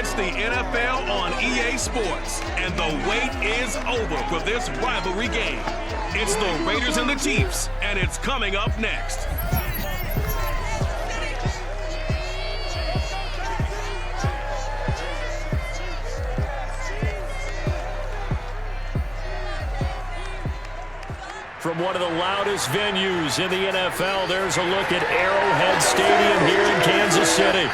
It's the NFL on EA Sports, and the wait is over for this rivalry game. It's the Raiders and the Chiefs, and it's coming up next. From one of the loudest venues in the NFL, there's a look at Arrowhead Stadium here in Kansas City.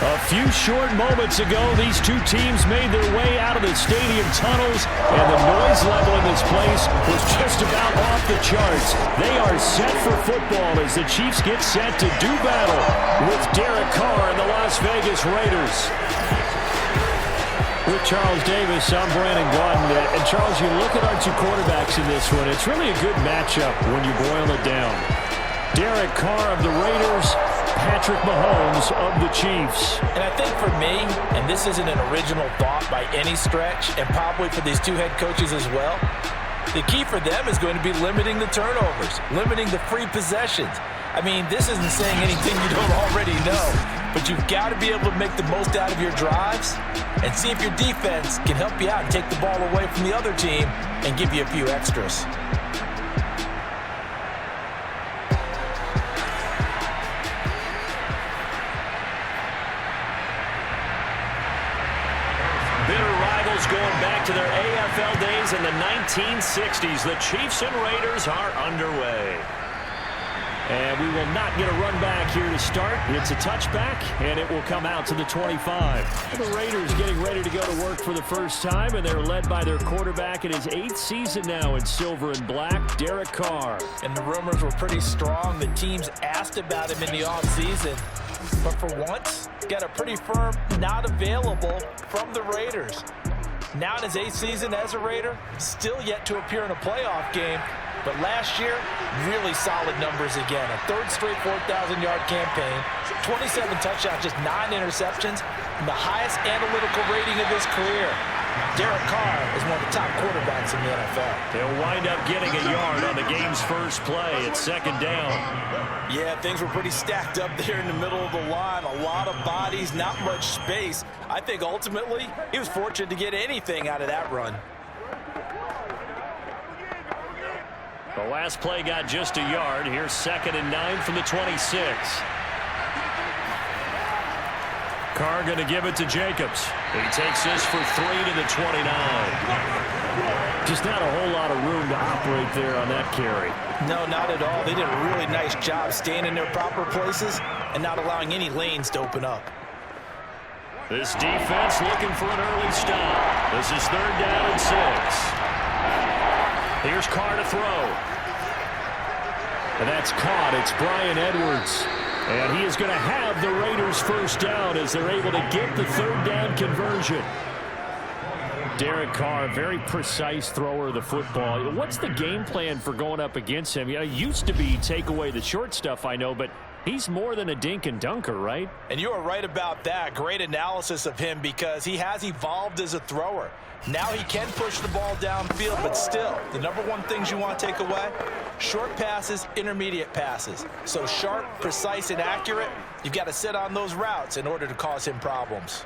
A few short moments ago, these two teams made their way out of the stadium tunnels, and the noise level in this place was just about off the charts. They are set for football as the Chiefs get set to do battle with Derek Carr and the Las Vegas Raiders. With Charles Davis, I'm Brandon Gaudin. And Charles, you look at our two quarterbacks in this one, it's really a good matchup when you boil it down. Derek Carr of the Raiders, Patrick Mahomes of the Chiefs. And I think for me, and this isn't an original thought by any stretch, and probably for these two head coaches as well, the key for them is going to be limiting the turnovers, limiting the free possessions. I mean, this isn't saying anything you don't already know, but you've got to be able to make the most out of your drives and see if your defense can help you out and take the ball away from the other team and give you a few extras. Bitter rivals going back to their AFL days in the 1960s. The Chiefs and Raiders are underway. And we will not get a run back here to start. It's a touchback, and it will come out to the 25. The Raiders getting ready to go to work for the first time, and they're led by their quarterback in his 8th season now in silver and black, Derek Carr. And the rumors were pretty strong. The teams asked about him in the offseason. But for once, got a pretty firm not available from the Raiders. Now in his 8th season as a Raider, still yet to appear in a playoff game. But last year, really solid numbers again. A third straight 4,000-yard campaign, 27 touchdowns, just 9 interceptions, and the highest analytical rating of his career. Derek Carr is one of the top quarterbacks in the NFL. They'll wind up getting a yard on the game's first play. It's second down. Yeah, things were pretty stacked up there in the middle of the line. A lot of bodies, not much space. I think ultimately he was fortunate to get anything out of that run. The last play got just a yard. Here's 2nd and 9 from the 26. Carr going to give it to Jacobs. He takes this for 3 to the 29. Just not a whole lot of room to operate there on that carry. No, not at all. They did a really nice job staying in their proper places and not allowing any lanes to open up. This defense looking for an early stop. This is 3rd down and 6. Here's Carr to throw. And that's caught. It's Bryan Edwards. And he is going to have the Raiders first down as they're able to get the 3rd down conversion. Derek Carr, very precise thrower of the football. What's the game plan for going up against him? You know, it used to be take away the short stuff, I know, but he's more than a dink and dunker, right? And you are right about that. Great analysis of him because he has evolved as a thrower. Now he can push the ball downfield, but still, the number one things you want to take away, short passes, intermediate passes. So sharp, precise, and accurate, you've got to sit on those routes in order to cause him problems.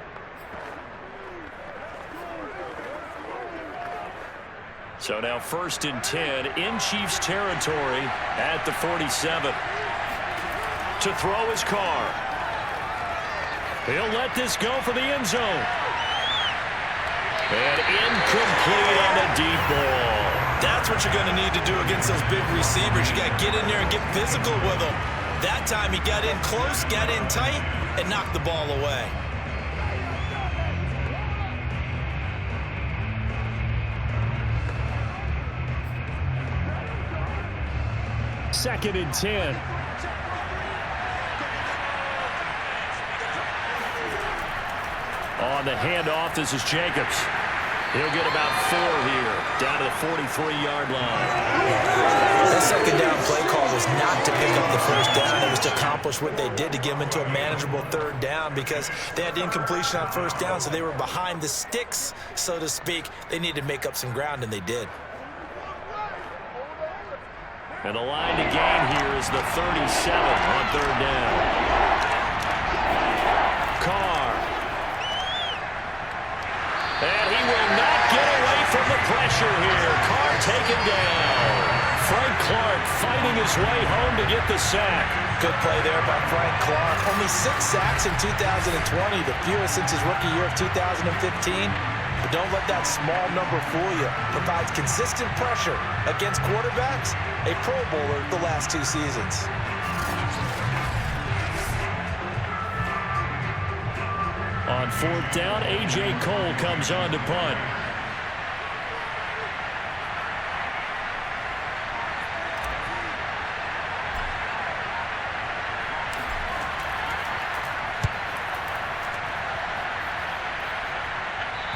So now 1st and 10 in Chiefs territory at the 47. To throw his Carr. He'll let this go for the end zone. And incomplete on a deep ball. That's what you're going to need to do against those big receivers. You got to get in there and get physical with them. That time he got in close, got in tight, and knocked the ball away. Second and 10. On the handoff, this is Jacobs. He'll get about 4 here, down to the 43-yard line. That second down play call was not to pick up the first down. It was to accomplish what they did to get them into a manageable 3rd down because they had incompletion on 1st down, so they were behind the sticks, so to speak. They needed to make up some ground, and they did. And the line to gain here is the 37 on 3rd down. Carr. And he will not get away from the pressure here. Carr taken down. Frank Clark fighting his way home to get the sack. Good play there by Frank Clark. Only 6 sacks in 2020, the fewest since his rookie year of 2015. But don't let that small number fool you. Provides consistent pressure against quarterbacks. A Pro Bowler the last 2 seasons. On 4th down, A.J. Cole comes on to punt.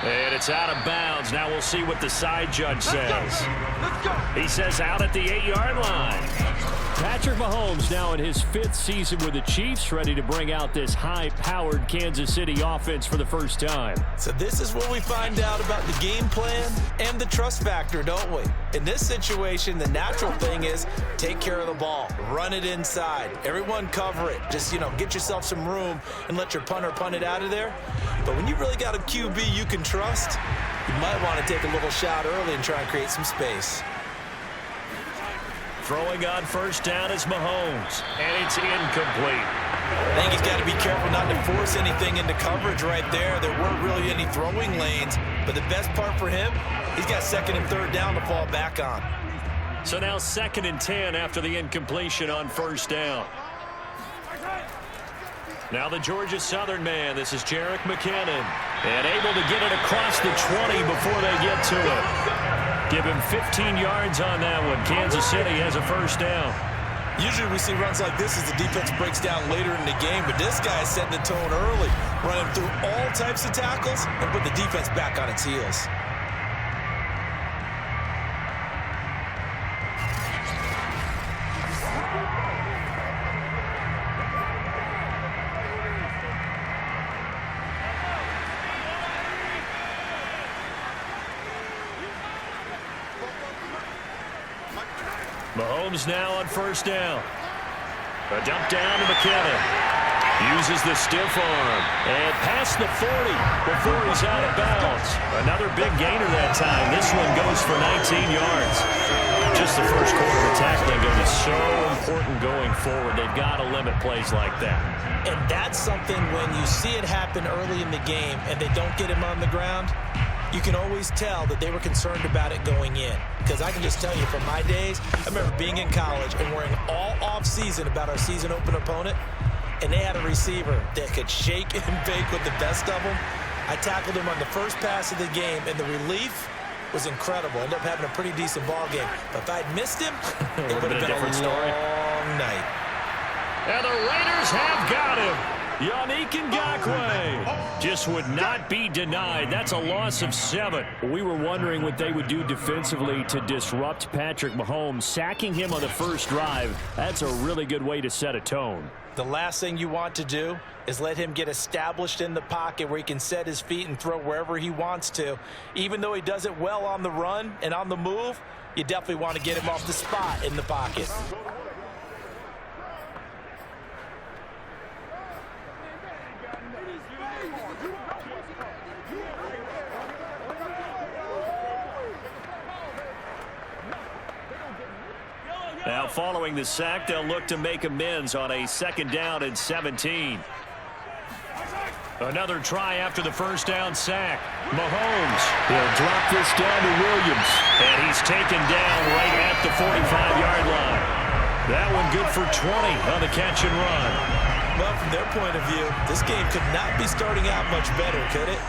And it's out of bounds. Now we'll see what the side judge says. He says out at the 8-yard line. Patrick Mahomes now in his 5th season with the Chiefs, ready to bring out this high-powered Kansas City offense for the first time. So this is where we find out about the game plan and the trust factor, don't we? In this situation, the natural thing is take care of the ball. Run it inside. Everyone cover it. Just, get yourself some room and let your punter punt it out of there. But when you really got a QB you can trust, you might want to take a little shot early and try and create some space. Throwing on 1st down is Mahomes, and it's incomplete. I think he's got to be careful not to force anything into coverage right there. There weren't really any throwing lanes, but the best part for him, he's got 2nd and 3rd down to fall back on. So now 2nd and 10 after the incompletion on 1st down. Now the Georgia Southern man, this is Jerick McKinnon, and able to get it across the 20 before they get to it. Give him 15 yards on that one. Kansas City has a 1st down. Usually we see runs like this as the defense breaks down later in the game, but this guy is setting the tone early, running through all types of tackles and put the defense back on its heels. Mahomes now on 1st down. A dump down to McKinnon. Uses the stiff arm. And past the 40 before he's out of bounds. Another big gainer that time. This one goes for 19 yards. Just the first quarter of tackling going to be so important going forward. They've got to limit plays like that. And that's something when you see it happen early in the game and they don't get him on the ground, you can always tell that they were concerned about it going in. Because I can just tell you from my days, I remember being in college and worrying all off-season about our season open opponent, and they had a receiver that could shake and bake with the best of them. I tackled him on the first pass of the game, and the relief was incredible. Ended up having a pretty decent ball game. But if I'd missed him, it would have been a long night. And the Raiders have got him. Yannick Ngakoue just would not be denied. That's a loss of 7. We were wondering what they would do defensively to disrupt Patrick Mahomes. Sacking him on the first drive, that's a really good way to set a tone. The last thing you want to do is let him get established in the pocket where he can set his feet and throw wherever he wants to. Even though he does it well on the run and on the move, you definitely want to get him off the spot in the pocket. Now following the sack, they'll look to make amends on a 2nd down and 17. Another try after the 1st down sack. Mahomes will drop this down to Williams. And he's taken down right at the 45-yard line. That one good for 20 on the catch and run. Well, from their point of view, this game could not be starting out much better, could it?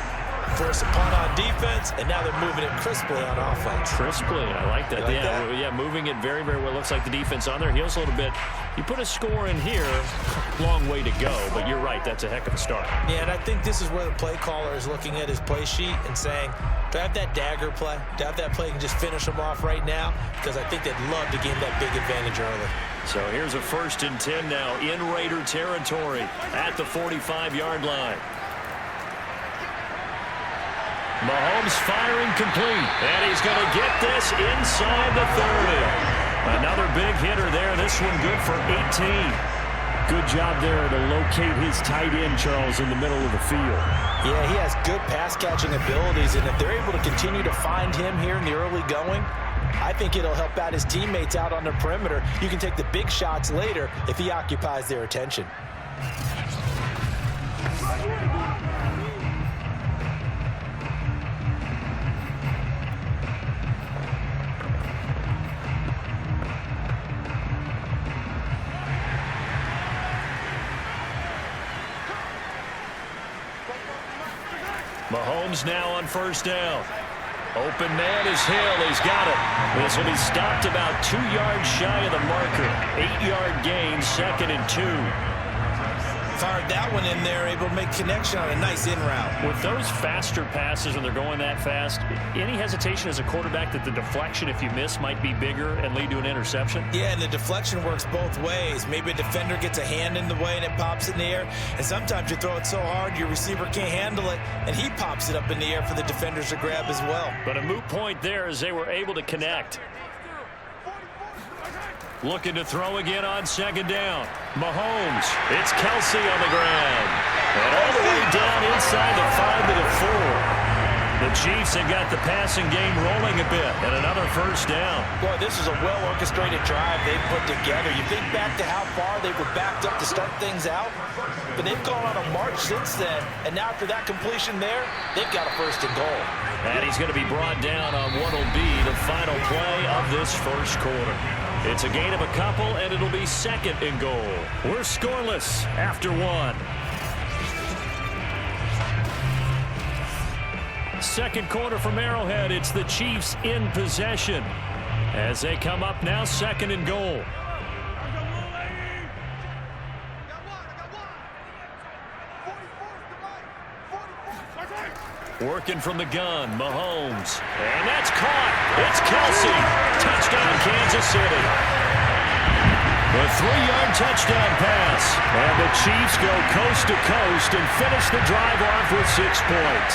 Force a punt on defense, and now they're moving it crisply on offense. Crisply, I like that. Yeah, moving it very, very well. Looks like the defense on their heels a little bit. You put a score in here, long way to go, but you're right, that's a heck of a start. Yeah, and I think this is where the play caller is looking at his play sheet and saying, do I have that dagger play? Do I have that play and just finish them off right now? Because I think they'd love to gain that big advantage early. So here's a 1st and 10 now in Raider territory at the 45-yard line. Mahomes firing complete, and he's going to get this inside the 30. Another big hitter there. This one good for 18. Good job there to locate his tight end, Charles, in the middle of the field. Yeah, he has good pass-catching abilities, and if they're able to continue to find him here in the early going, I think it'll help out his teammates out on the perimeter. You can take the big shots later if he occupies their attention. Mahomes now on first down. Open man is Hill. He's got it. This will be stopped about 2 yards shy of the marker. 8-yard gain, 2nd and 2. Fired that one in there, able to make connection on a nice in route. With those faster passes and they're going that fast, any hesitation as a quarterback that the deflection, if you miss, might be bigger and lead to an interception? Yeah, and the deflection works both ways. Maybe a defender gets a hand in the way and it pops in the air, and sometimes you throw it so hard your receiver can't handle it, and he pops it up in the air for the defenders to grab as well. But a moot point there as they were able to connect. Looking to throw again on 2nd down. Mahomes. It's Kelsey on the ground. And all the way down inside the 5 to the 4. The Chiefs have got the passing game rolling a bit. And another first down. Boy, this is a well-orchestrated drive they've put together. You think back to how far they were backed up to start things out. But they've gone on a march since then. And now after that completion there, they've got a 1st and goal. And he's going to be brought down on what will be the final play of this first quarter. It's a gain of a couple, and it'll be 2nd and goal. We're scoreless after 1. Second quarter from Arrowhead. It's the Chiefs in possession as they come up now 2nd and goal. Working from the gun, Mahomes. And that's caught. It's Kelsey. Touchdown, Kansas City. The 3-yard touchdown pass. And the Chiefs go coast to coast and finish the drive off with 6 points.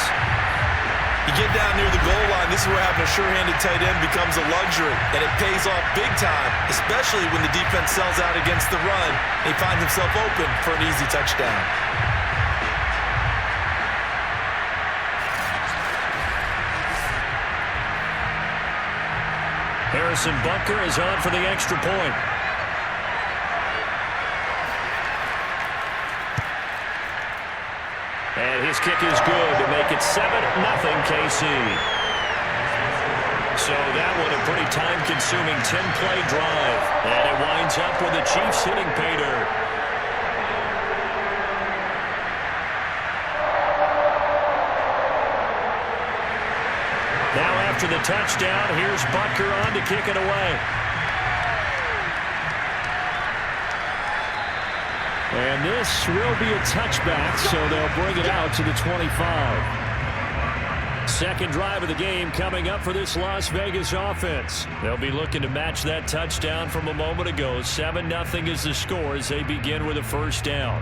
You get down near the goal line, this is where having a sure-handed tight end becomes a luxury, and it pays off big time, especially when the defense sells out against the run. He finds himself open for an easy touchdown. Harrison Bunker is on for the extra point. And his kick is good to make it 7-0 KC. So that one a pretty time-consuming 10-play drive. And it winds up with the Chiefs hitting pay dirt. Now after the touchdown, here's Bunker on to kick it away. And this will be a touchback, so they'll bring it out to the 25. Second drive of the game coming up for this Las Vegas offense. They'll be looking to match that touchdown from a moment ago. 7-0 is the score as they begin with a first down.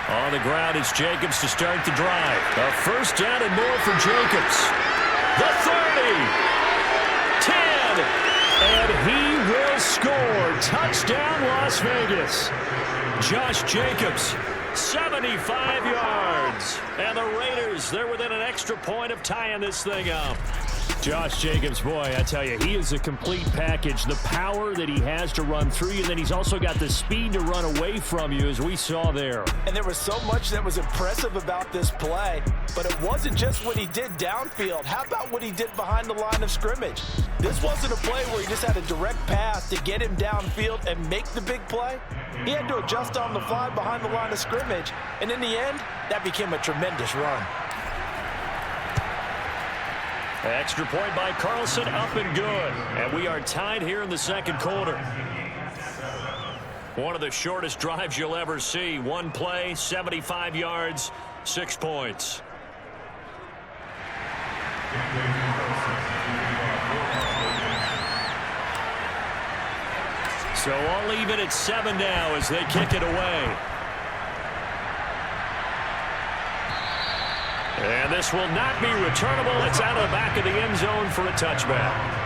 On the ground, it's Jacobs to start the drive. A first down and more for Jacobs. The 30. 10. And he will score. Touchdown, Las Vegas. Josh Jacobs, 75 yards. And the Raiders, they're within an extra point of tying this thing up. Josh Jacobs, boy, I tell you, he is a complete package. The power that he has to run through you, and then he's also got the speed to run away from you, as we saw there. And there was so much that was impressive about this play, but it wasn't just what he did downfield. How about what he did behind the line of scrimmage? This wasn't a play where he just had a direct path to get him downfield and make the big play. He had to adjust on the fly behind the line of scrimmage, and in the end, that became a tremendous run. Extra point by Carlson, up and good. And we are tied here in the second quarter. One of the shortest drives you'll ever see. One play, 75 yards, 6 points. So all even at 7 now as they kick it away. And this will not be returnable. It's out of the back of the end zone for a touchback.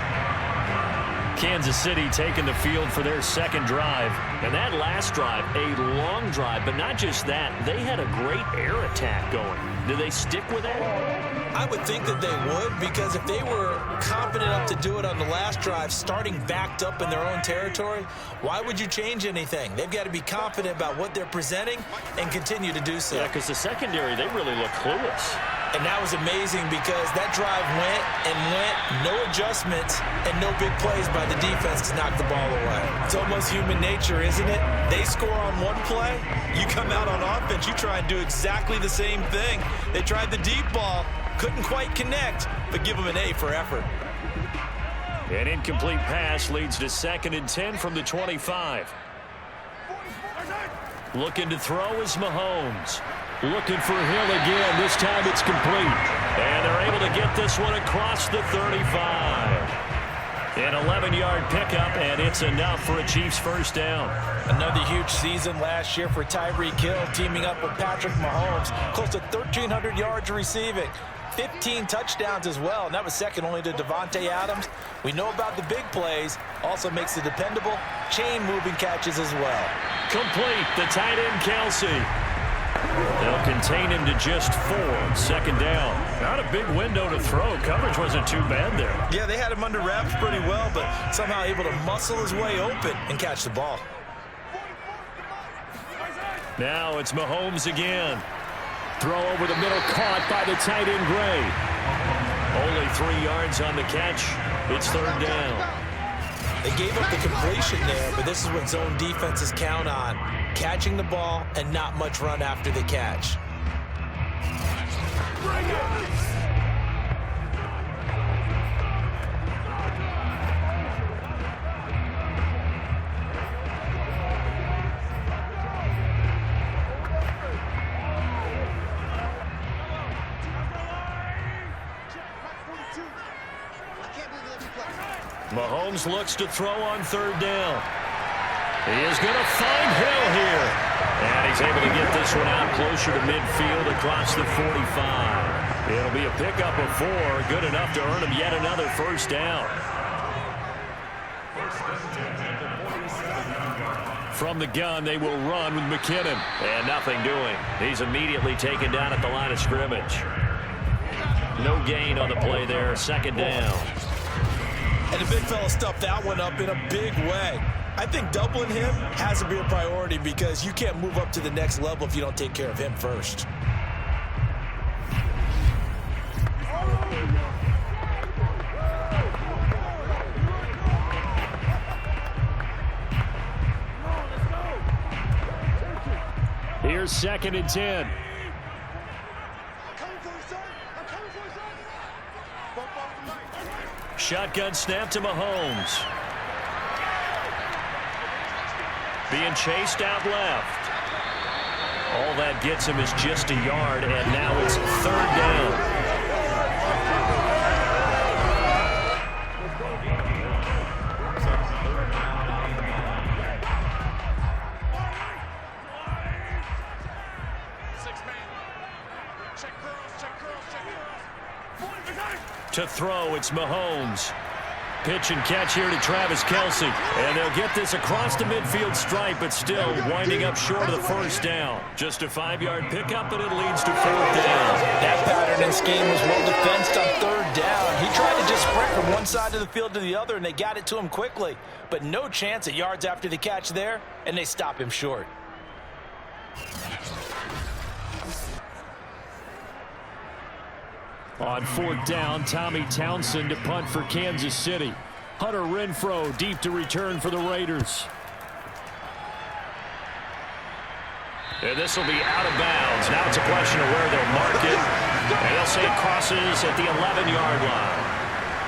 Kansas City taking the field for their second drive. And that last drive, a long drive, but not just that. They had a great air attack going. Do they stick with that? I would think that they would, because if they were confident enough to do it on the last drive, starting backed up in their own territory, why would you change anything? They've got to be confident about what they're presenting and continue to do so. Yeah, because the secondary, they really look clueless. And that was amazing because that drive went and went, no adjustments, and no big plays by the defense to knock the ball away. It's almost human nature, isn't it? They score on one play, you come out on offense, you try and do exactly the same thing. They tried the deep ball, couldn't quite connect, but give them an A for effort. An incomplete pass leads to 2nd and 10 from the 25. Looking to throw is Mahomes. Looking for Hill again. This time it's complete. And they're able to get this one across the 35. An 11-yard pickup, and it's enough for a Chiefs first down. Another huge season last year for Tyreek Hill, teaming up with Patrick Mahomes. Close to 1,300 yards receiving. 15 touchdowns as well, and that was second only to Devontae Adams. We know about the big plays. Also makes the dependable chain-moving catches as well. Complete. The tight end, Kelsey. They'll contain him to just 4. 2nd down. Not a big window to throw. Coverage wasn't too bad there. Yeah, they had him under wraps pretty well, but somehow able to muscle his way open and catch the ball. Now it's Mahomes again. Throw over the middle, caught by the tight end, Gray. Only 3 yards on the catch. It's 3rd down. They gave up the completion there, but this is what zone defenses count on. Catching the ball and not much run after the catch. Mahomes looks to throw on 3rd down. He is going to find Hill here. And he's able to get this one out closer to midfield across the 45. It'll be a pickup of 4. Good enough to earn him yet another first down. From the gun, they will run with McKinnon. And nothing doing. He's immediately taken down at the line of scrimmage. No gain on the play there. 2nd down. And the big fella stuffed that one up in a big way. I think doubling him has to be a priority because you can't move up to the next level if you don't take care of him first. Here's 2nd and 10. Shotgun snap to Mahomes. Being chased out left. All that gets him is just a yard, and now it's 3rd down. To throw, it's Mahomes. Pitch and catch here to Travis Kelce. And they'll get this across the midfield stripe, but still winding up short of the first down. Just a 5-yard pickup, and it leads to 4th down. That pattern and scheme was well defensed on 3rd down. He tried to just sprint from one side of the field to the other, and they got it to him quickly. But no chance at yards after the catch there, and they stop him short. On 4th down, Tommy Townsend to punt for Kansas City. Hunter Renfrow deep to return for the Raiders. And this will be out of bounds. Now it's a question of where they'll mark it. And they'll say it crosses at the 11-yard line.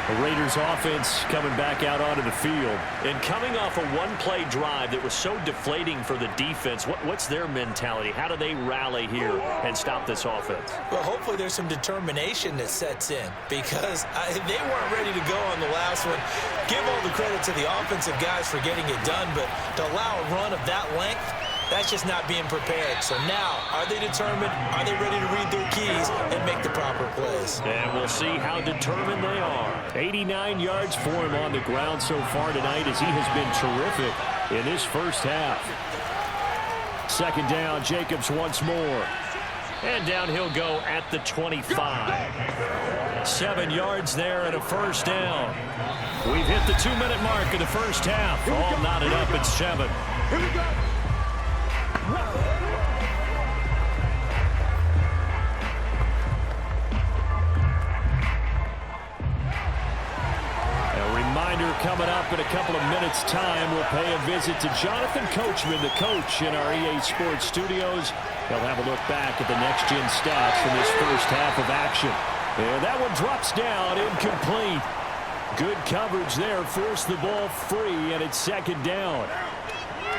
The Raiders offense coming back out onto the field. And coming off a one-play drive that was so deflating for the defense, what's their mentality? How do they rally here and stop this offense? Well, hopefully there's some determination that sets in because they weren't ready to go on the last one. give all the credit to the offensive guys for getting it done, but to allow a run of that length, that's just not being prepared. So now, are they determined? Are they ready to read their keys and make the proper plays? And we'll see how determined they are. 89 yards for him on the ground so far tonight as he has been terrific in this first half. Second down, Jacobs once more. And down he'll go at the 25. 7 yards there and a first down. We've hit the 2-minute mark of the first half. All knotted up at 7. Here we go. Coming up in a couple of minutes' time, we'll pay a visit to Jonathan Coachman, the coach in our EA Sports studios. He'll have a look back at the next-gen stats from this first half of action. And that one drops down, incomplete. Good coverage there, forced the ball free, and it's second down.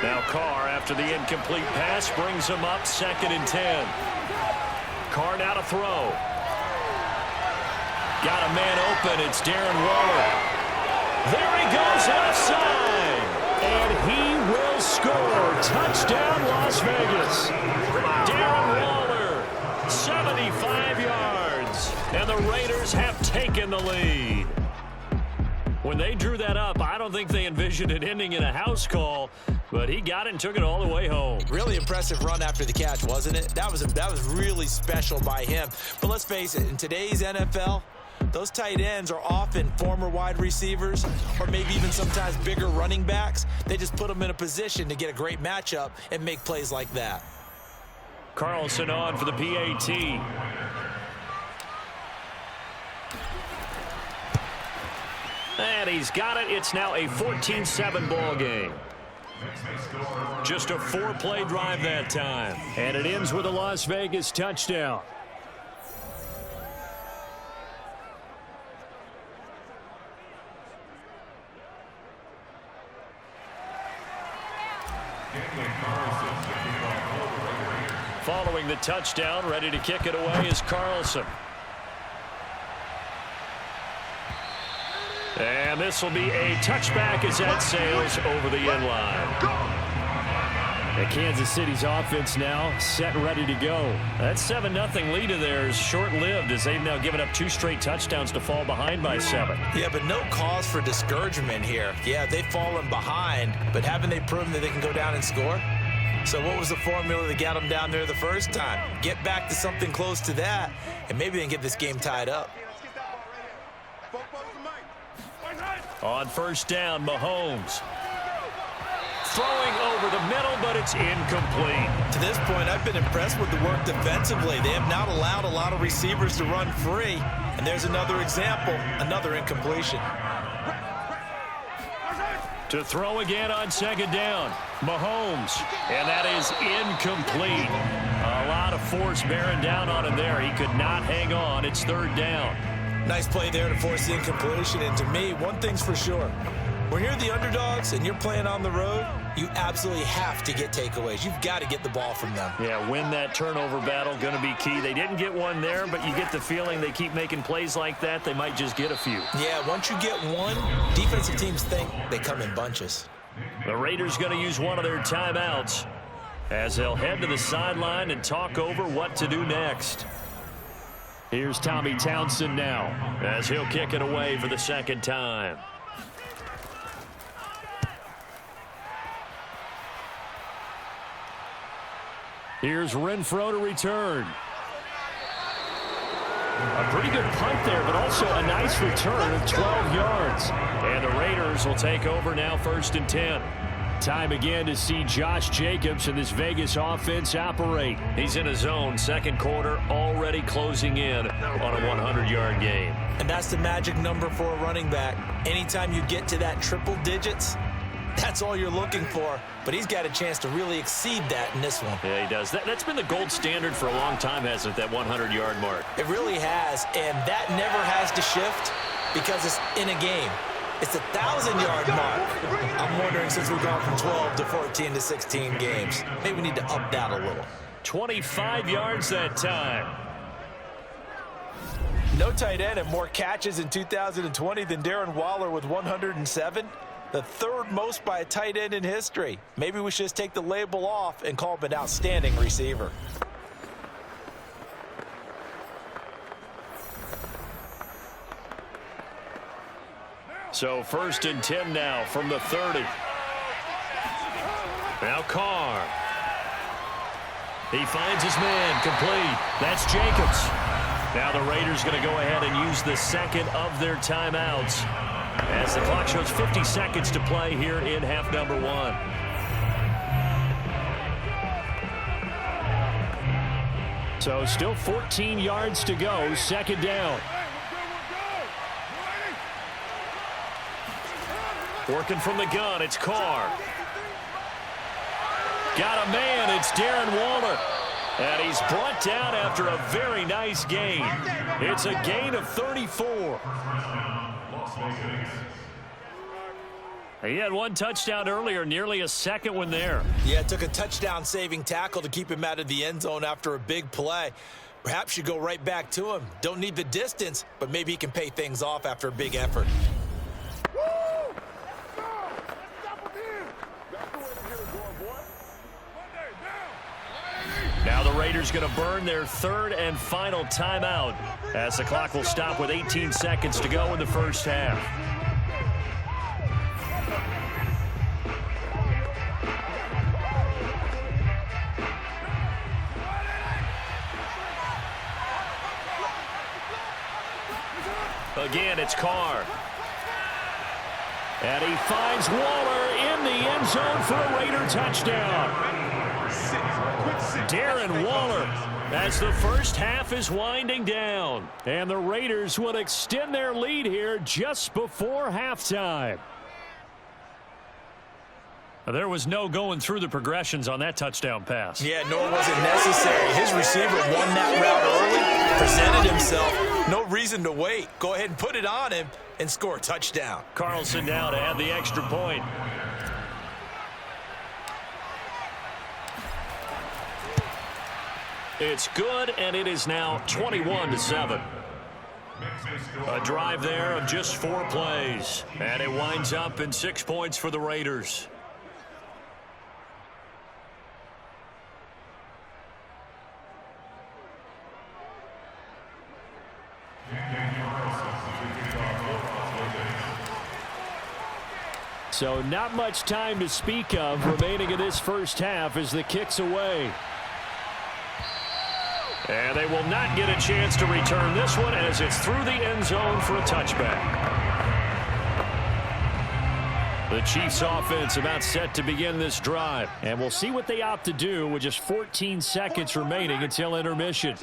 Now Carr, after the incomplete pass, brings him up 2nd and 10. Carr now to throw. Got a man open. It's Darren Waller. There he goes left side, and he will score. Touchdown, Las Vegas. Darren Waller, 75 yards, and the Raiders have taken the lead. When they drew that up, I don't think they envisioned it ending in a house call, but he got it and took it all the way home. Really impressive run after the catch, wasn't it? That was really special by him. But let's face it, in today's NFL, those tight ends are often former wide receivers or maybe even sometimes bigger running backs. They just put them in a position to get a great matchup and make plays like that. Carlson on for the PAT. And he's got it. It's now a 14-7 ball game. Just a 4-play drive that time. And it ends with a Las Vegas touchdown. Following the touchdown, ready to kick it away is Carlson. And this will be a touchback as that sails over the end line. And Kansas City's offense now set and ready to go. That 7-0 lead of theirs short-lived as they've now given up 2 straight touchdowns to fall behind by 7. Yeah, but no cause for discouragement here. Yeah, they've fallen behind, but haven't they proven that they can go down and score? So what was the formula that got them down there the first time? Get back to something close to that, and maybe they can get this game tied up. On first down, Mahomes. Throwing over the middle, but it's incomplete. To this point, I've been impressed with the work defensively. They have not allowed a lot of receivers to run free. And there's another example, another incompletion. To throw again on second down, Mahomes. And that is incomplete. A lot of force bearing down on him there. He could not hang on. It's third down. Nice play there to force the incompletion. And to me, one thing's for sure. When you're the underdogs and you're playing on the road, you absolutely have to get takeaways. You've got to get the ball from them. Yeah, win that turnover battle, going to be key. They didn't get one there, but you get the feeling they keep making plays like that, they might just get a few. Yeah, once you get one, defensive teams think they come in bunches. The Raiders going to use one of their timeouts as they'll head to the sideline and talk over what to do next. Here's Tommy Townsend now as he'll kick it away for the second time. Here's Renfro to return. A pretty good punt there, but also a nice return of 12 yards. And the Raiders will take over now, 1st and 10. Time again to see Josh Jacobs and this Vegas offense operate. He's in his zone, second quarter, already closing in on a 100-yard game. And that's the magic number for a running back. Anytime you get to that triple digits, that's all you're looking for. But he's got a chance to really exceed that in this one. Yeah, he does. That's been the gold standard for a long time, hasn't it, that 100-yard mark? It really has, and that never has to shift because it's in a game. It's a 1,000-yard mark. I'm wondering, since we've gone from 12 to 14 to 16 games, maybe we need to up that a little. 25 yards that time. No tight end had more catches in 2020 than Darren Waller with 107. The third most by a tight end in history. Maybe we should just take the label off and call him an outstanding receiver. So 1st and 10 now from the 30. Now Carr. He finds his man, complete. That's Jacobs. Now the Raiders going to go ahead and use the second of their timeouts as the clock shows 50 seconds to play here in half number 1. So still 14 yards to go, 2nd down. Working from the gun, it's Carr. Got a man, it's Darren Waller. And he's brought down after a very nice gain. It's a gain of 34. He had one touchdown earlier, nearly a second one there. Yeah, it took a touchdown-saving tackle to keep him out of the end zone after a big play. Perhaps you go right back to him. Don't need the distance, but maybe he can pay things off after a big effort. Now the Raiders going to burn their 3rd and final timeout as the clock will stop with 18 seconds to go in the first half. Again, it's Carr. And he finds Waller in the end zone for a Raider touchdown. Darren Waller as the first half is winding down. And the Raiders will extend their lead here just before halftime. There was no going through the progressions on that touchdown pass. Yeah, nor was it necessary. His receiver won that route early, presented himself. No reason to wait. Go ahead and put it on him and score a touchdown. Carlson now to add the extra point. It's good, and it is now 21-7. A drive there of just 4 plays, and it winds up in 6 points for the Raiders. So not much time to speak of remaining in this first half as the kick's away. And they will not get a chance to return this one as it's through the end zone for a touchback. The Chiefs offense about set to begin this drive. And we'll see what they opt to do with just 14 seconds remaining until intermission.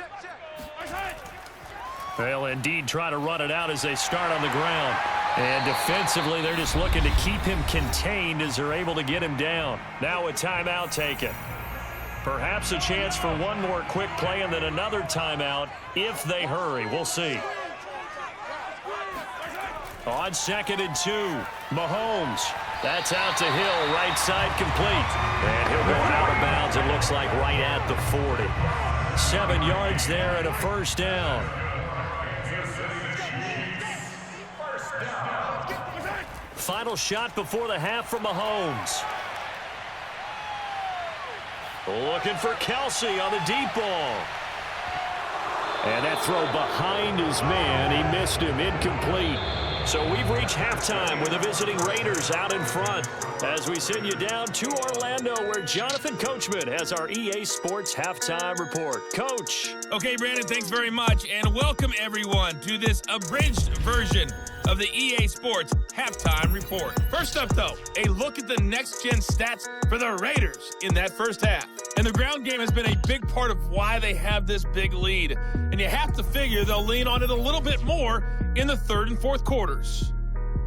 They'll indeed try to run it out as they start on the ground. And defensively, they're just looking to keep him contained as they're able to get him down. Now a timeout taken. Perhaps a chance for one more quick play and then another timeout if they hurry. We'll see. On 2nd and 2, Mahomes. That's out to Hill, right side complete. And he'll go out of bounds, it looks like right at the 40. 7 yards there and a first down. Final shot before the half for Mahomes. Looking for Kelsey on the deep ball. And that throw behind his man. He missed him, incomplete. So we've reached halftime with the visiting Raiders out in front as we send you down to Orlando where Jonathan Coachman has our EA Sports Halftime Report. Coach. Okay, Brandon, thanks very much, and welcome everyone to this abridged version of the EA Sports Halftime Report. First up, though, a look at the next-gen stats for the Raiders in that first half. And the ground game has been a big part of why they have this big lead. And you have to figure they'll lean on it a little bit more in the 3rd and 4th quarters.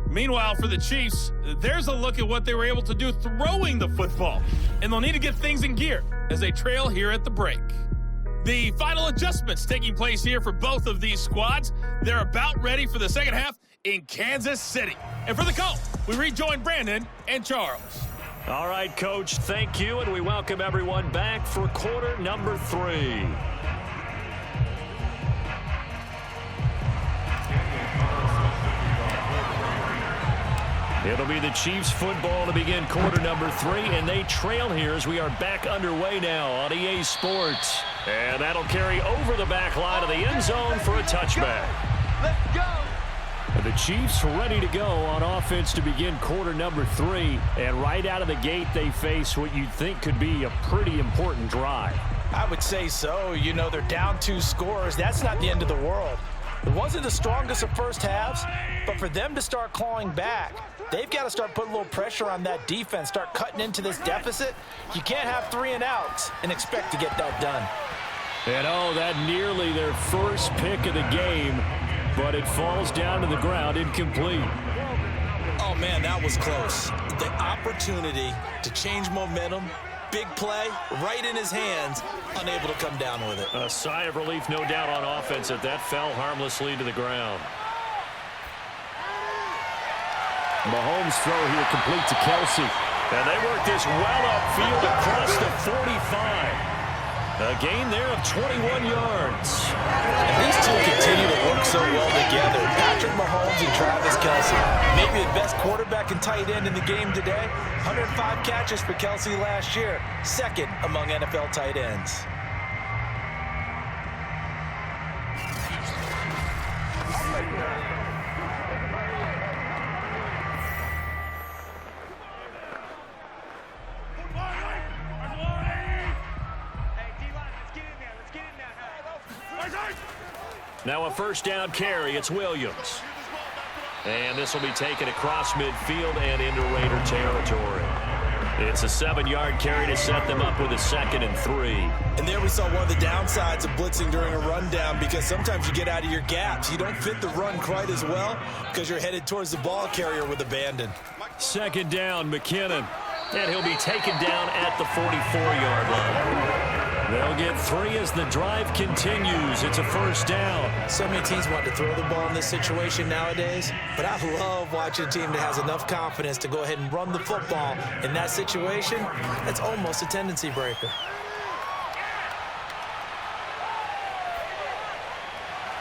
Meanwhile, for the Chiefs, there's a look at what they were able to do throwing the football. And they'll need to get things in gear as they trail here at the break. The final adjustments taking place here for both of these squads. They're about ready for the second half in Kansas City. And for the call, we rejoin Brandon and Charles. All right, Coach, thank you, and we welcome everyone back for quarter number 3. It'll be the Chiefs football to begin quarter number 3, and they trail here as we are back underway now on EA Sports. And that'll carry over the back line of the end zone for a touchback. Let's go. The Chiefs ready to go on offense to begin quarter number 3. And right out of the gate, they face what you'd think could be a pretty important drive. I would say so. You know, they're down 2 scores. That's not the end of the world. It wasn't the strongest of first halves, but for them to start clawing back, they've got to start putting a little pressure on that defense, start cutting into this deficit. You can't have 3 and outs and expect to get that done. And oh, that nearly their first pick of the game, but it falls down to the ground incomplete. Oh, man, that was close. The opportunity to change momentum, big play, right in his hands, unable to come down with it. A sigh of relief, no doubt, on offense that fell harmlessly to the ground. Mahomes' throw here complete to Kelsey. And they work this well upfield across the 45. A gain there of 21 yards. And these two continue to work so well together. Patrick Mahomes and Travis Kelsey. Maybe the best quarterback and tight end in the game today. 105 catches for Kelsey last year. Second among NFL tight ends. Now a first down carry. It's Williams. And this will be taken across midfield and into Raider territory. It's a 7-yard carry to set them up with a 2nd and 3. And there we saw one of the downsides of blitzing during a rundown, because sometimes you get out of your gaps. You don't fit the run quite as well because you're headed towards the ball carrier with abandon. 2nd down, McKinnon. And he'll be taken down at the 44-yard line. They'll get 3 as the drive continues. It's a first down. So many teams want to throw the ball in this situation nowadays, but I love watching a team that has enough confidence to go ahead and run the football in that situation. That's almost a tendency breaker.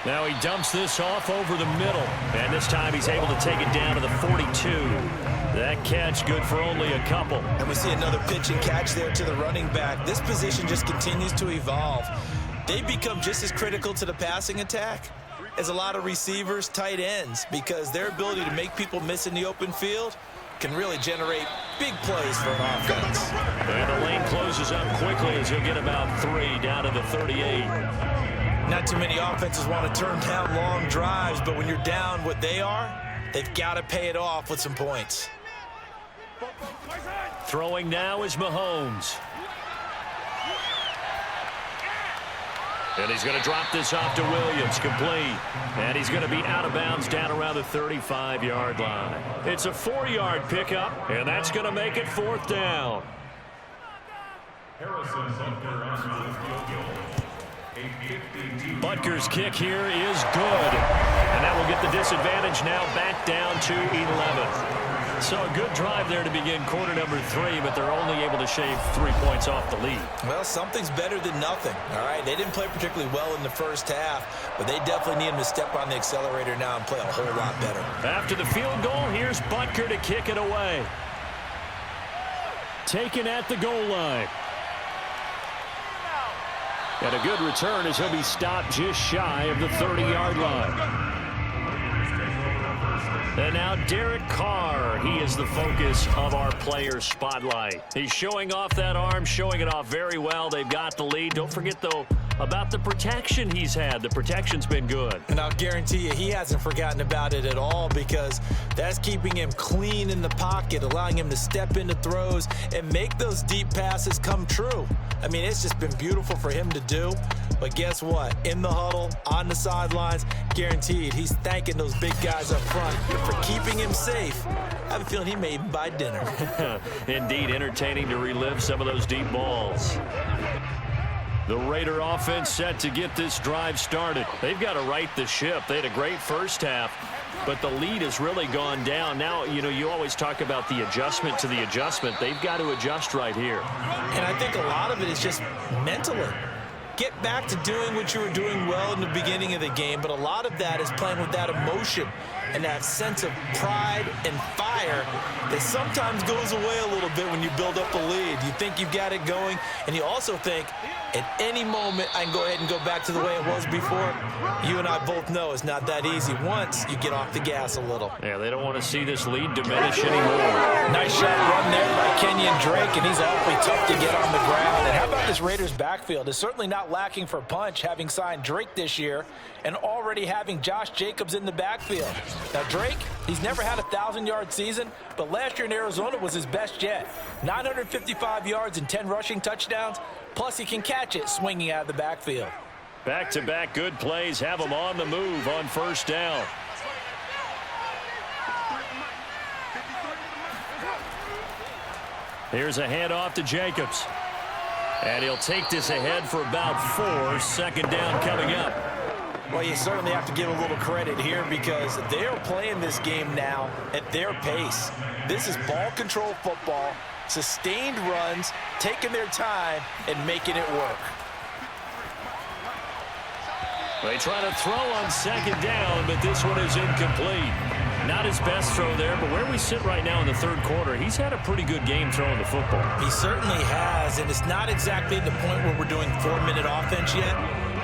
Now he dumps this off over the middle, and this time he's able to take it down to the 42. That catch good for only a couple. And we see another pitch and catch there to the running back. This position just continues to evolve. They become just as critical to the passing attack as a lot of receivers, tight ends, because their ability to make people miss in the open field can really generate big plays for an offense. And the lane closes up quickly as he'll get about 3 down to the 38. Not too many offenses want to turn down long drives, but when you're down what they are, they've got to pay it off with some points. Throwing now is Mahomes. And he's going to drop this off to Williams, complete. And he's going to be out of bounds down around the 35-yard line. It's a 4-yard pickup, and that's going to make it 4th down. Butker's kick here is good. And that will get the disadvantage now back down to 11. So a good drive there to begin quarter number 3, but they're only able to shave 3 points off the lead. Well, something's better than nothing, all right? They didn't play particularly well in the first half, but they definitely need him to step on the accelerator now and play a whole lot better. After the field goal, here's Butker to kick it away. Taken at the goal line. And a good return as he'll be stopped just shy of the 30-yard line. And now Derek Carr, he is the focus of our players' spotlight. He's showing off that arm, showing it off very well. They've got the lead. Don't forget, though, about the protection he's had. The protection's been good. And I'll guarantee you he hasn't forgotten about it at all, because that's keeping him clean in the pocket, allowing him to step into throws and make those deep passes come true. I mean, it's just been beautiful for him to do. But guess what? In the huddle, on the sidelines, guaranteed he's thanking those big guys up front for keeping him safe. I have a feeling he may even buy dinner. Indeed, entertaining to relive some of those deep balls. The Raider offense set to get this drive started. They've got to right the ship. They had a great first half, but the lead has really gone down. Now, you know, you always talk about the adjustment to the adjustment. They've got to adjust right here. And I think a lot of it is just mentally. get back to doing what you were doing well in the beginning of the game, but a lot of that is playing with that emotion and that sense of pride and fire that sometimes goes away a little bit when you build up a lead. You think you've got it going, and you also think at any moment I can go ahead and go back to the way it was before. You and I both know it's not that easy once you get off the gas a little. Yeah, they don't want to see this lead diminish anymore. Nice shot run there by Kenyon Drake, and he's awfully tough to get on the ground. And how about this Raiders backfield? It's certainly not lacking for punch, having signed Drake this year and already having Josh Jacobs in the backfield. Now, Drake, he's never had a 1,000-yard season, but last year in Arizona was his best yet. 955 yards and 10 rushing touchdowns, plus he can catch it swinging out of the backfield. Back-to-back good plays have him on the move on first down. Here's a handoff to Jacobs. And he'll take this ahead for about 4. Second down coming up. Well, you certainly have to give a little credit here because they're playing this game now at their pace. This is ball control football, sustained runs, taking their time, and making it work. They try to throw on second down, but this one is incomplete. Not his best throw there, but where we sit right now in the third quarter, he's had a pretty good game throwing the football. He certainly has, and it's not exactly the point where we're doing 4-minute offense yet,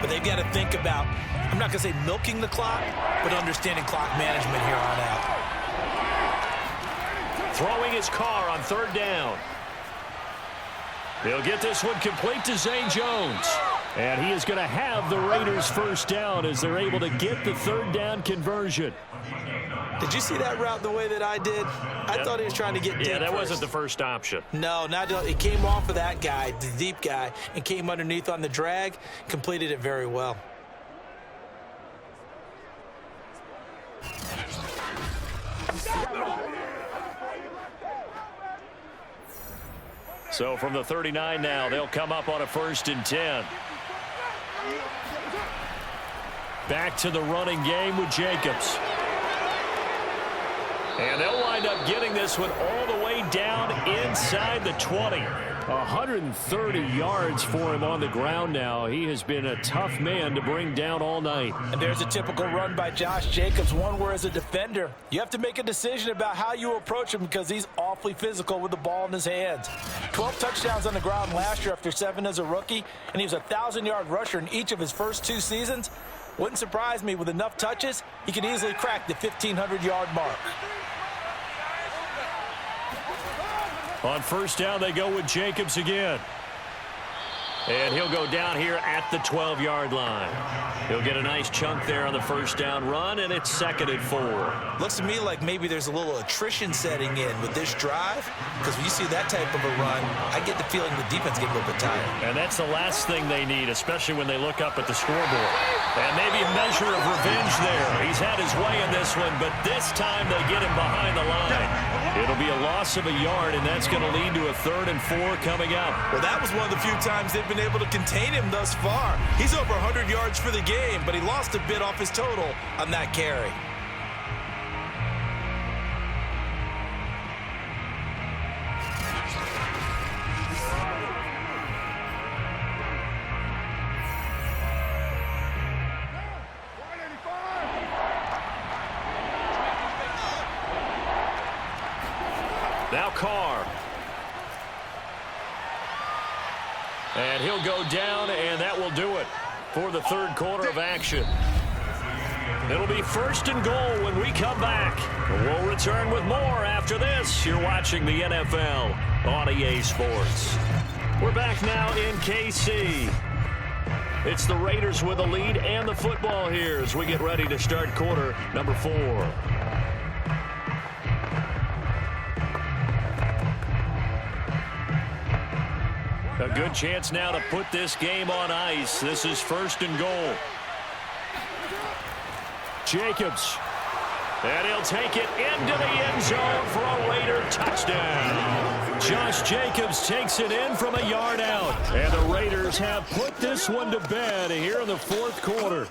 but they've got to think about, I'm not going to say milking the clock, but understanding clock management here on out. Throwing his car on third down. He'll get this one complete to Zay Jones. And he is going to have the Raiders first down as they're able to get the third down conversion. Did you see that route the way that I did? I thought he was trying to get deep. Yeah, that first. wasn't the first option. No, it came off of that guy, the deep guy, and came underneath on the drag, completed it very well. So from the 39 now, they'll come up on a 1st and 10. Back to the running game with Jacobs. And they'll wind up getting this one all the way down inside the 20. 130 yards for him on the ground now. He has been a tough man to bring down all night. And there's a typical run by Josh Jacobs, one where as a defender, you have to make a decision about how you approach him because he's awfully physical with the ball in his hands. 12 touchdowns on the ground last year after 7 as a rookie, and he was a 1,000-yard rusher in each of his first 2 seasons. Wouldn't surprise me, with enough touches, he could easily crack the 1,500-yard mark. On first down, they go with Jacobs again. And he'll go down here at the 12-yard line. He'll get a nice chunk there on the first down run, and it's 2nd and 4. Looks to me like maybe there's a little attrition setting in with this drive, because when you see that type of a run, I get the feeling the defense get a little bit tired. And that's the last thing they need, especially when they look up at the scoreboard. And maybe a measure of revenge there. He's had his way in this one, but this time they get him behind the line. It'll be a loss of a yard, and that's going to lead to a 3rd and 4 coming up. Well, that was one of the few times they've been able to contain him thus far. He's over 100 yards for the game, but he lost a bit off his total on that carry. Now Carr. And he'll go down, and that will do it for the third quarter of action. It'll be 1st and goal when we come back. We'll return with more after this. You're watching the NFL on EA Sports. We're back now in KC. It's the Raiders with the lead and the football here as we get ready to start quarter number 4. A good chance now to put this game on ice. This is 1st and goal. Jacobs. And he'll take it into the end zone for a Raider touchdown. Josh Jacobs takes it in from a yard out. And the Raiders have put this one to bed here in the 4th quarter.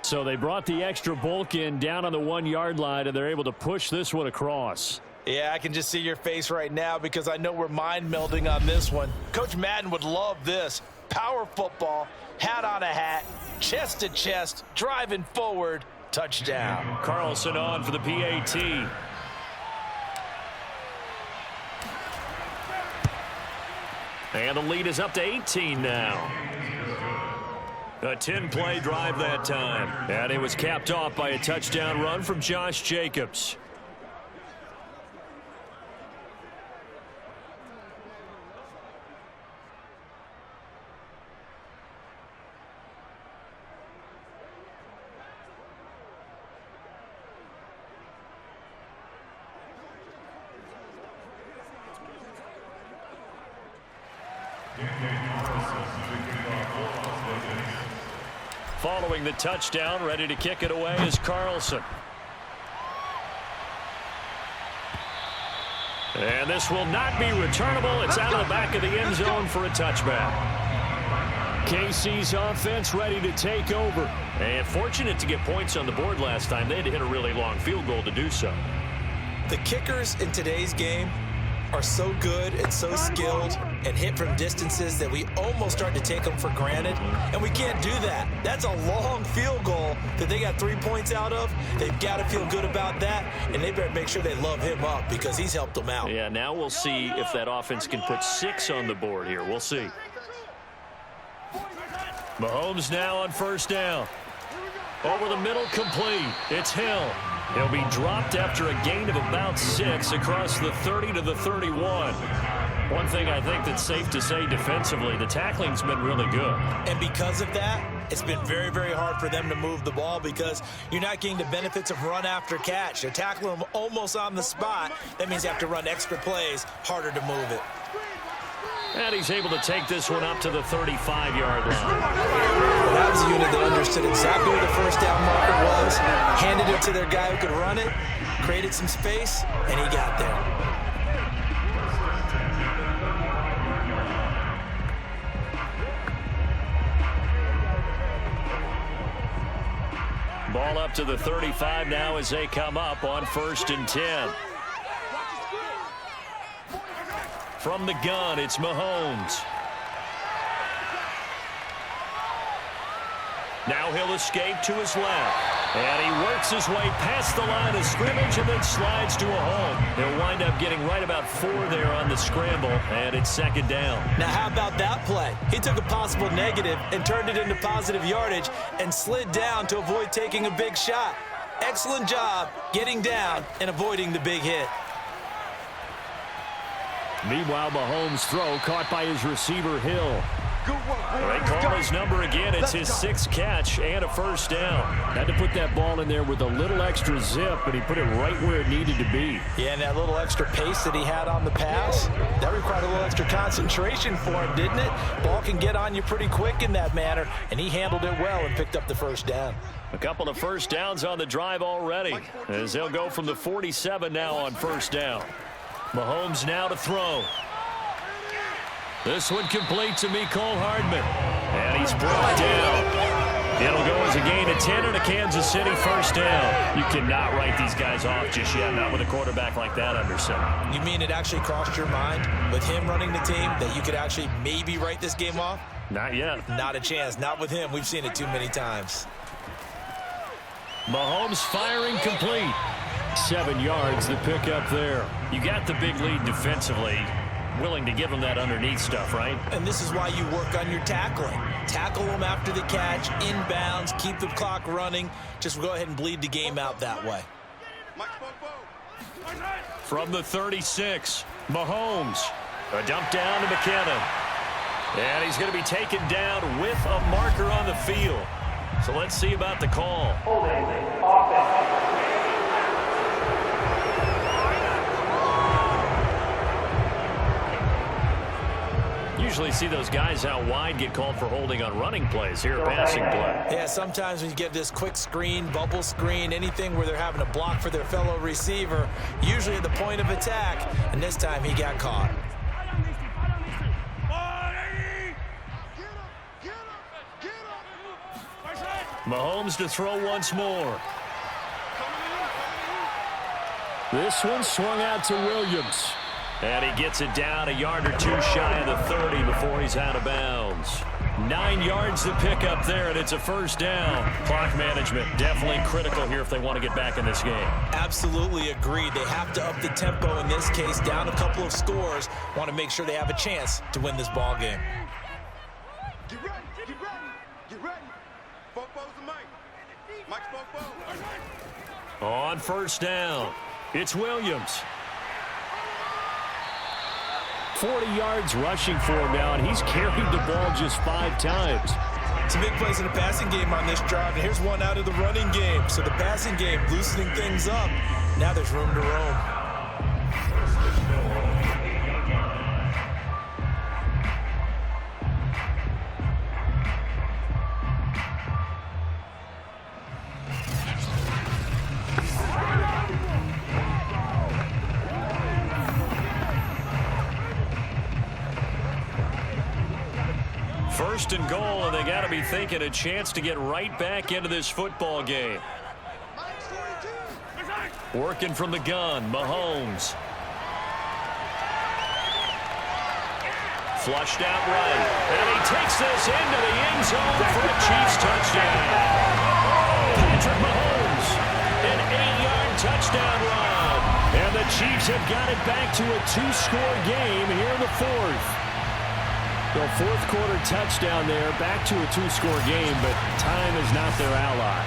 So they brought the extra bulk in down on the 1-yard line, and they're able to push this one across. Yeah, I can just see your face right now because I know we're mind melding on this one. Coach Madden would love this. Power football, hat on a hat, chest to chest, driving forward, touchdown. Carlson on for the PAT. And the lead is up to 18 now. A 10-play drive that time. And it was capped off by a touchdown run from Josh Jacobs. Following the touchdown, ready to kick it away is Carlson. And this will not be returnable. It's out of the back of the end zone for a touchback. KC's offense ready to take over. And fortunate to get points on the board last time. They had to hit a really long field goal to do so. The kickers in today's game are so good and so skilled and hit from distances that we almost start to take them for granted, and we can't do that. That's a long field goal that they got 3 points out of. They've got to feel good about that, and they better make sure they love him up because he's helped them out. Yeah, now we'll see if that offense can put 6 on the board here. We'll see. Mahomes now on first down. Over the middle, complete. It's Hill. He'll be dropped after a gain of about 6 across the 30 to the 31. One thing I think that's safe to say defensively, the tackling's been really good. And because of that, it's been very, very hard for them to move the ball because you're not getting the benefits of run after catch. They're tackling them almost on the spot. That means you have to run extra plays, harder to move it. And he's able to take this one up to the 35-yard line. Well, that was a unit that understood exactly where the first down marker was, handed it to their guy who could run it, created some space, and he got there. Ball up to the 35 now as they come up on 1st and 10. From the gun, it's Mahomes. Now he'll escape to his left. And he works his way past the line of scrimmage and then slides to a home. He'll wind up getting right about 4 there on the scramble, and it's 2nd down. Now how about that play? He took a possible negative and turned it into positive yardage and slid down to avoid taking a big shot. Excellent job getting down and avoiding the big hit. Meanwhile, Mahomes' throw caught by his receiver, Hill. They call his number again. It's his 6th catch and a first down. Had to put that ball in there with a little extra zip, but he put it right where it needed to be. Yeah, and that little extra pace that he had on the pass, that required a little extra concentration for him, didn't it? Ball can get on you pretty quick in that manner, and he handled it well and picked up the first down. A couple of first downs on the drive already, as they'll go from the 47 now on first down. Mahomes now to throw. This one complete to Mecole Hardman. And he's brought down. It'll go as a gain of 10 and a Kansas City first down. You cannot write these guys off just yet, not with a quarterback like that under center. You mean it actually crossed your mind with him running the team that you could actually maybe write this game off? Not yet. Not a chance. Not with him. We've seen it too many times. Mahomes firing complete. 7 yards the pick up there. You got the big lead defensively. Willing to give them that underneath stuff, right? And this is why you work on your tackling. Tackle them after the catch, inbounds, keep the clock running. Just go ahead and bleed the game out that way. From the 36, Mahomes. A dump down to McKinnon. And he's going to be taken down with a marker on the field. So let's see about the call. Usually see those guys out wide get called for holding on running plays. Here, a passing play. Yeah, sometimes when you get this quick screen, bubble screen, anything where they're having to block for their fellow receiver, usually at the point of attack, and this time he got caught. Mahomes to throw once more. This one swung out to Williams. And he gets it down a yard or two shy of the 30 before he's out of bounds. 9 yards to pick up there, and it's a first down. Clock management definitely critical here if they want to get back in this game. Absolutely agreed. They have to up the tempo in this case, down a couple of scores. Want to make sure they have a chance to win this ball game. Get ready, get ready, get ready. Fofo's the mic. Mike's Fofo. On first down, it's Williams. 40 yards rushing for him now, and he's carried the ball just 5 times. Some big plays in the passing game on this drive, and here's one out of the running game. So the passing game loosening things up. Now there's room to roam. First and goal, and they got to be thinking a chance to get right back into this football game. Working from the gun, Mahomes. Flushed out right, and he takes this into the end zone for a Chiefs touchdown. Patrick Mahomes, an 8-yard touchdown run. And the Chiefs have got it back to a 2-score game here in the fourth. The fourth quarter touchdown there, back to a 2-score game, but time is not their ally.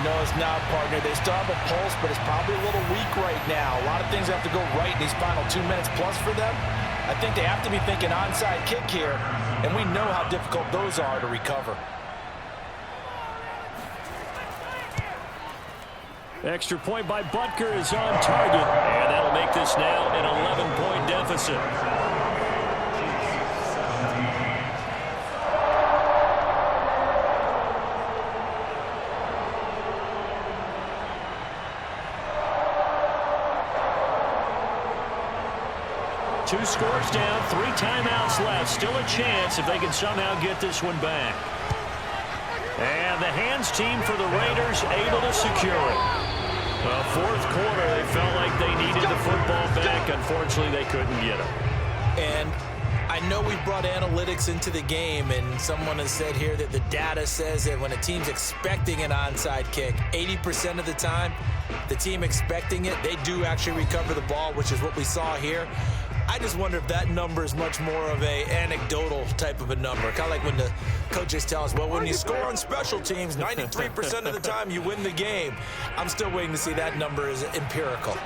No, it's not, partner. They still have a pulse, but it's probably a little weak right now. A lot of things have to go right in these final 2 minutes plus for them. I think they have to be thinking onside kick here, and we know how difficult those are to recover. Extra point by Butker is on target, and that'll make this now an 11-point deficit. Two scores down, 3 timeouts left. Still a chance if they can somehow get this one back. And the hands team for the Raiders able to secure it. The fourth quarter, they felt like they needed the football back. Unfortunately, they couldn't get it. And I know we brought analytics into the game, and someone has said here that the data says that when a team's expecting an onside kick, 80% of the time, the team expecting it, they do actually recover the ball, which is what we saw here. I just wonder if that number is much more of a anecdotal type of a number. Kind of like when the coaches tell us, well, when you score on special teams, 93% of the time you win the game. I'm still waiting to see that number is empirical.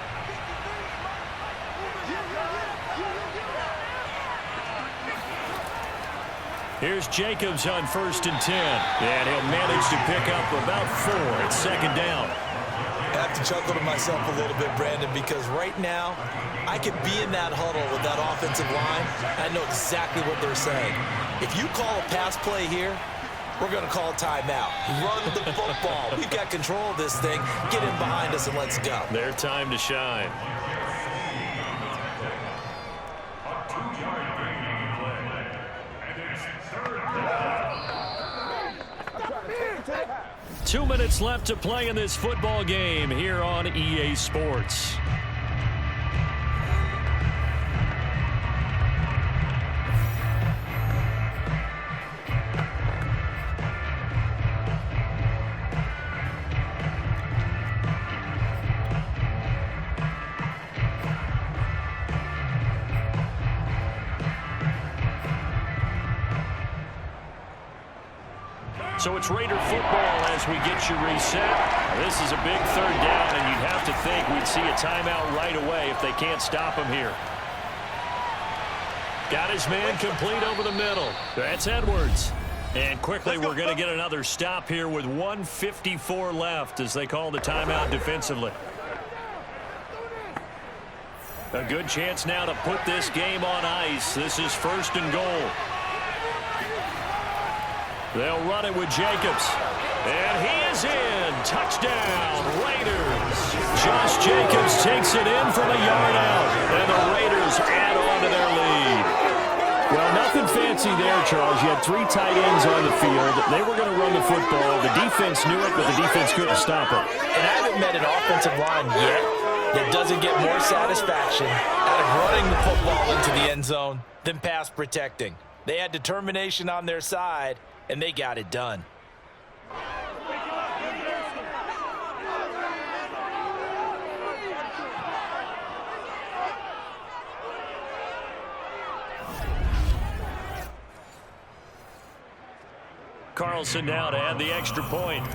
Here's Jacobs on 1st and 10. And he'll manage to pick up about 4 at second down. I have to chuckle to myself a little bit, Brandon, because right now I could be in that huddle with that offensive line. I know exactly what they're saying. If you call a pass play here, we're going to call a timeout. Run the football. We've got control of this thing. Get in behind us and let's go. Their time to shine. Two minutes left to play in this football game here on EA Sports. So it's Raider football as we get you reset. This is a big third down, and you'd have to think we'd see a timeout right away if they can't stop him here. Got his man complete over the middle. That's Edwards. And quickly we're going to get another stop here with 1:54 left as they call the timeout defensively. A good chance now to put this game on ice. This is 1st and goal. They'll run it with Jacobs. And he is in. Touchdown, Raiders. Josh Jacobs takes it in from a yard out. And the Raiders add on to their lead. Well, nothing fancy there, Charles. You had 3 tight ends on the field. They were going to run the football. The defense knew it, but the defense couldn't stop it. And I haven't met an offensive line yet that doesn't get more satisfaction systematic running the football into the end zone than pass protecting. They had determination on their side, and they got it done. Carlson now to add the extra point.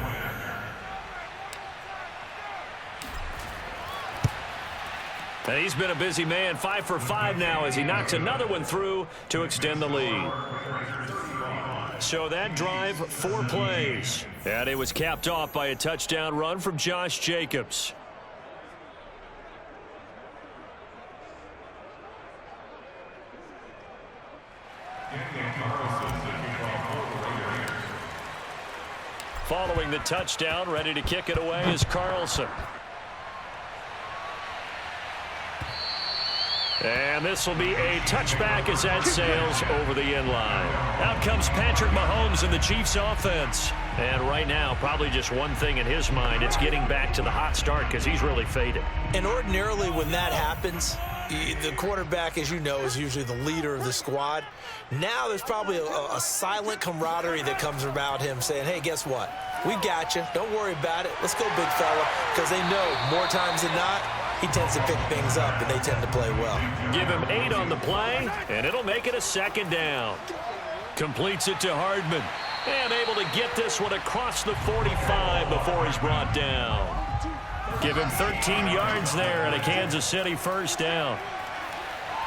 And he's been a busy man, 5 for 5 now as he knocks another one through to extend the lead. So that drive, 4 plays. And it was capped off by a touchdown run from Josh Jacobs. Following the touchdown, ready to kick it away is Carlson. And this will be a touchback as that sails over the end line. Out comes Patrick Mahomes in the Chiefs offense. And right now, probably just one thing in his mind. It's getting back to the hot start because he's really faded. And ordinarily when that happens, the quarterback, as you know, is usually the leader of the squad. Now there's probably a silent camaraderie that comes about him saying, hey, guess what? We got you. Don't worry about it. Let's go, big fella. Because they know more times than not, he tends to pick things up, and they tend to play well. Give him 8 on the play, and it'll make it a second down. Completes it to Hardman. And able to get this one across the 45 before he's brought down. Give him 13 yards there and a Kansas City first down.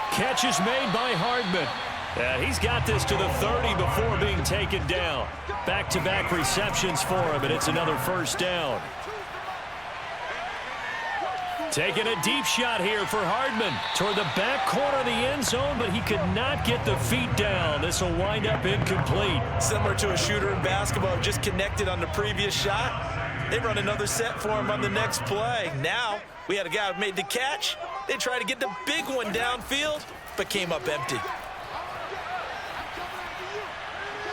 Catch is made by Hardman. He's got this to the 30 before being taken down. Back-to-back receptions for him, and it's another first down. Taking a deep shot here for Hardman toward the back corner of the end zone, but he could not get the feet down. This will wind up incomplete. Similar to a shooter in basketball, just connected on the previous shot. They run another set for him on the next play. Now, we had a guy who made the catch. They tried to get the big one downfield, but came up empty.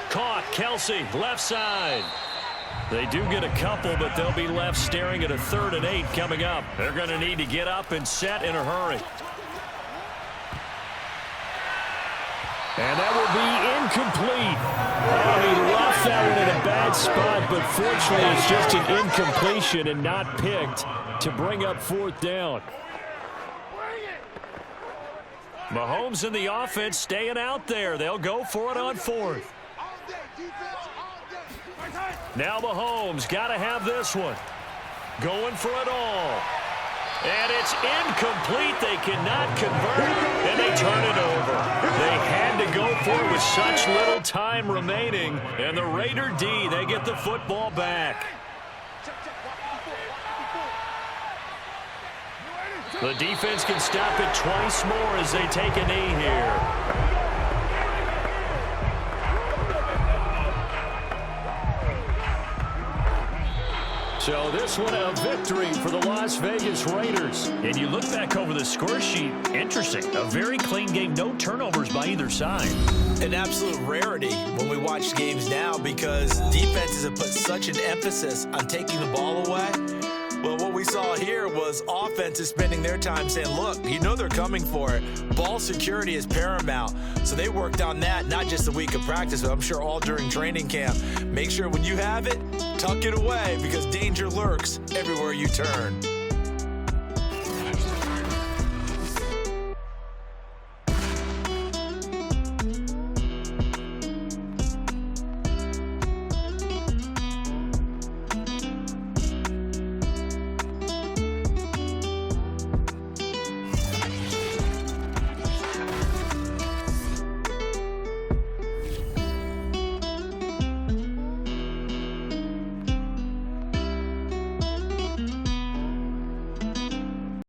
Caught, Kelsey, left side. They do get a couple, but they'll be left staring at a 3rd and 8 coming up. They're going to need to get up and set in a hurry. And that will be incomplete. Oh, he lost that one in a bad spot, but fortunately it's just an incompletion and not picked to bring up 4th down. Mahomes and the offense staying out there. They'll go for it on 4th. Now Mahomes got to have this one. Going for it all. And it's incomplete. They cannot convert, and they turn it over. They had to go for it with such little time remaining. And the Raider D, they get the football back. The defense can stop it twice more as they take a knee here. So this one a victory for the Las Vegas Raiders. And you look back over the score sheet, interesting. A very clean game, no turnovers by either side. An absolute rarity when we watch games now because defenses have put such an emphasis on taking the ball away. Well, what we saw here was offenses spending their time saying, look, you know they're coming for it. Ball security is paramount. So they worked on that, not just a week of practice, but I'm sure all during training camp. Make sure when you have it, tuck it away because danger lurks everywhere you turn.